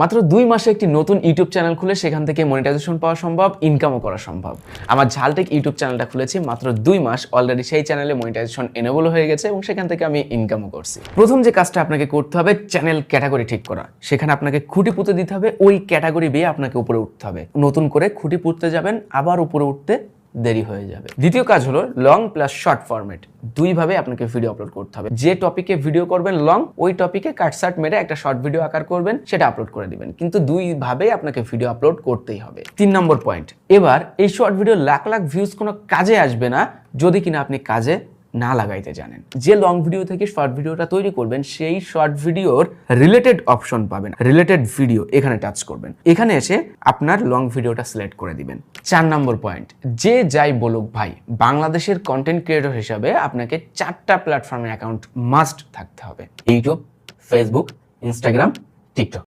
মাত্র 2 মাসে একটি নতুন ইউটিউব চ্যানেল খুলে সেখান থেকে মনিটাইজেশন পাওয়া সম্ভব, ইনকামও করা সম্ভব। আমার ঝালটেক ইউটিউব চ্যানেলটা খুলেছি মাত্র 2 মাস, অলরেডি সেই চ্যানেলে মনিটাইজেশন এনেবল হয়ে গেছে এবং সেখান থেকে আমি ইনকামও করছি। প্রথম যে কাজটা আপনাকে করতে হবে, চ্যানেল ক্যাটাগরি ঠিক করা। সেখানে আপনাকে খুঁটি পুঁতে দিতে হবে, ওই ক্যাটাগরি বেয়ে আপনাকে উপরে উঠতে হবে। নতুন করে খুঁটি পুঁততে যাবেন, আবার উপরে উঠতে দেরি হয়ে যাবে। দ্বিতীয় কাজ হলো লং প্লাস শর্ট ফরম্যাট। দুইভাবে আপনাকে ভিডিও আপলোড করতে হবে। যে টপিকে ভিডিও করবেন লং, ওই টপিকে কাটসাট মেরে একটা শর্ট ভিডিও আকার করবেন, সেটা আপলোড করে দিবেন। কিন্তু দুইভাবে আপনাকে ভিডিও আপলোড করতেই হবে। 3 নম্বর পয়েন্ট, এবার এই short video lakh lakh views কোনো কাজে আসবে না যদি কিনা আপনি কাজে না লাগাইতে জানেন। যে লং ভিডিও থেকে শর্ট ভিডিওটা তৈরি করবেন, সেই শর্ট ভিডিওর রিলেটেড অপশন পাবেন, রিলেটেড ভিডিও, এখানে টাচ করবেন। এখানে এসে আপনার লং ভিডিওটা সিলেক্ট করে দিবেন। 4 নম্বর পয়েন্ট, যে যাই বলুক ভাই, বাংলাদেশের কন্টেন্ট ক্রিয়েটর হিসাবে আপনাকে 4টা প্ল্যাটফর্মে অ্যাকাউন্ট মাস্ট থাকতে হবে: ইউটিউব, ফেসবুক, ইনস্টাগ্রাম, টিকটক।